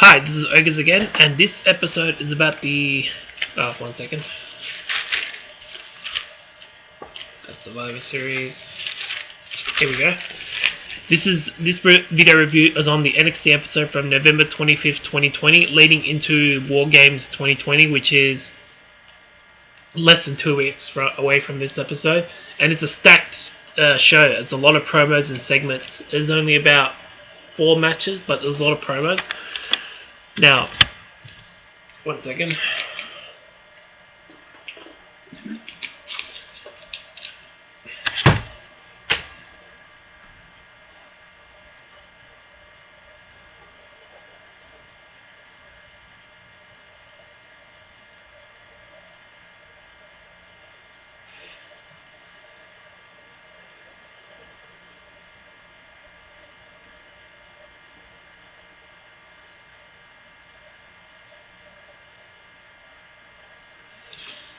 Hi, this is Ogres again, and this episode is about the... one second. Survivor Series. Here we go. This video review is on the NXT episode from November 25th, 2020, leading into WarGames 2020, which is less than 2 weeks away from this episode. And it's a stacked show. It's a lot of promos and segments. There's only about 4 matches, but there's a lot of promos. Now, one second.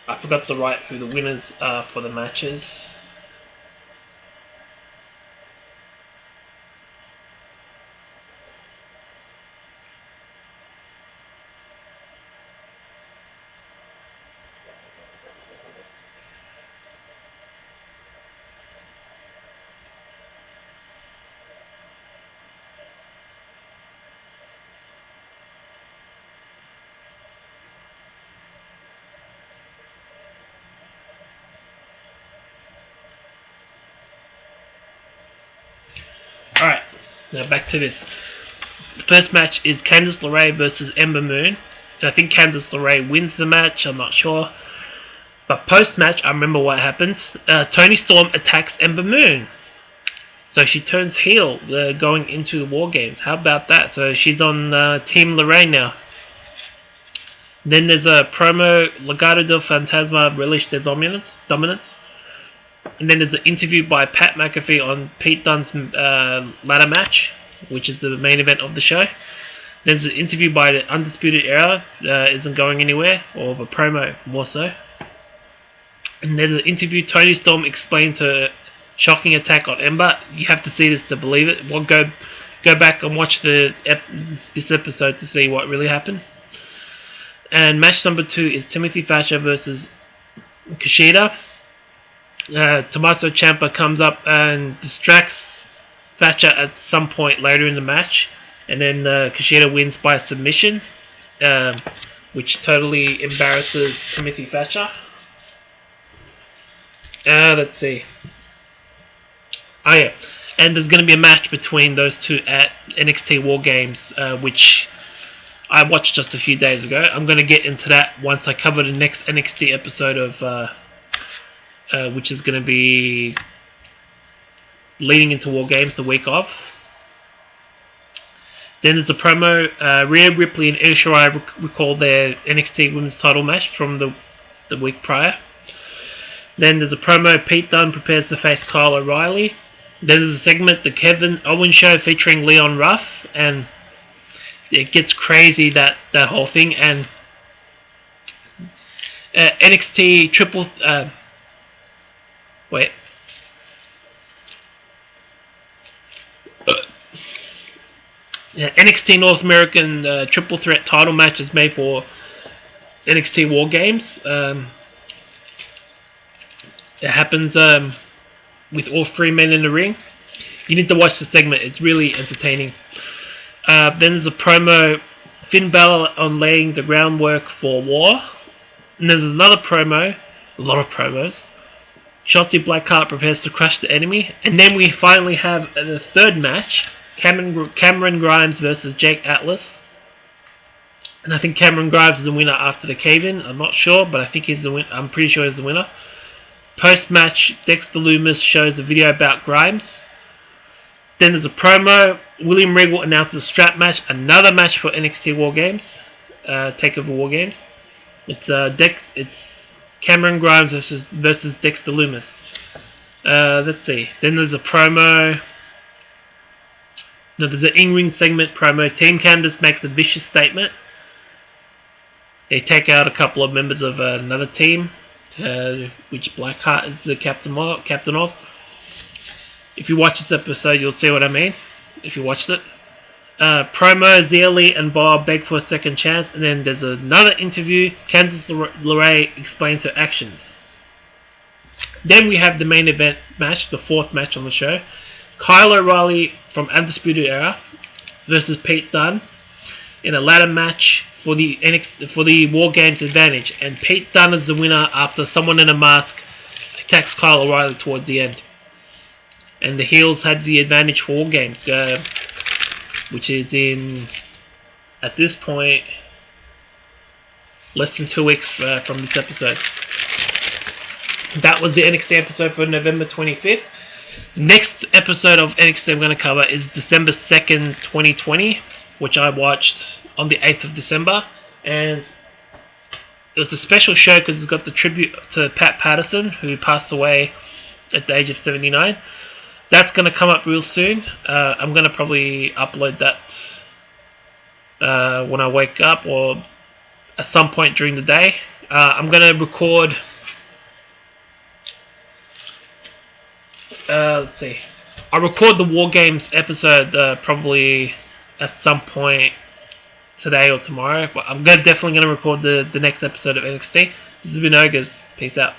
I forgot to write who the winners are for the matches. Alright, now back to this. The first match is Candice LeRae versus Ember Moon. And I think Candice LeRae wins the match, I'm not sure. But post-match, I remember what happens. Toni Storm attacks Ember Moon. So she turns heel going into WarGames. How about that? So she's on Team LeRae now. Then there's a promo, Legado del Fantasma relished their dominance. And then there's an interview by Pat McAfee on Pete Dunne's ladder match, which is the main event of the show. There's an interview by the Undisputed Era, isn't going anywhere, or a promo more so. And there's an interview, Toni Storm explains her shocking attack on Ember. You have to see this to believe it. Well, go back and watch this episode to see what really happened. And match number 2 is Timothy Thatcher versus Kushida. Tommaso Ciampa comes up and distracts Thatcher at some point later in the match, and then Kushida wins by submission, which totally embarrasses Timothy Thatcher. Let's see. Oh yeah, and there's going to be a match between those two at NXT WarGames, which I watched just a few days ago. I'm going to get into that once I cover the next NXT episode of... which is going to be leading into WarGames the week of. Then there's a promo. Rhea Ripley and Io Shirai recall their NXT Women's title match from the week prior. Then there's a promo. Pete Dunne prepares to face Kyle O'Reilly. Then there's a segment, The Kevin Owens Show, featuring Leon Ruff. And it gets crazy, that whole thing. And NXT triple... Wait. NXT North American Triple Threat title match is made for NXT WarGames. It happens with all 3 men in the ring. You need to watch the segment. It's really entertaining. Then there's a promo, Finn Balor on laying the groundwork for War. And then there's another promo, a lot of promos. Shotzi Blackheart prepares to crush the enemy. And then we finally have the third match. Cameron Grimes versus Jake Atlas. And I think Cameron Grimes is the winner after the cave-in. I'm not sure, but I think he's the winner. I'm pretty sure he's the winner. Post-match, Dexter Lumis shows a video about Grimes. Then there's a promo. William Regal announces a strap match. Another match for NXT WarGames. Takeover WarGames. It's Cameron Grimes versus Dexter Lumis. Let's see. Then there's a promo. No, there's an in-ring segment promo. Team Candice makes a vicious statement. They take out a couple of members of another team, which Blackheart is the captain of. If you watch this episode, you'll see what I mean. If you watched it. promo, Zealy and Bob beg for a second chance, and then there's another interview. Candice LeRae explains her actions. Then we have the main event match, the fourth match on the show. Kyle O'Reilly from Undisputed Era versus Pete Dunne in a ladder match for the WarGames Advantage, and Pete Dunne is the winner after someone in a mask attacks Kyle O'Reilly towards the end. And the heels had the advantage for WarGames, which is in, at this point, less than 2 weeks from this episode. That was the NXT episode for November 25th. Next episode of NXT I'm going to cover is December 2nd, 2020, which I watched on the 8th of December. And it was a special show because it's got the tribute to Pat Patterson, who passed away at the age of 79. That's going to come up real soon. I'm going to probably upload that when I wake up or at some point during the day. I'm going to record... let's see. I'll record the WarGames episode probably at some point today or tomorrow. But I'm definitely going to record the next episode of NXT. This has been Ogres. Peace out.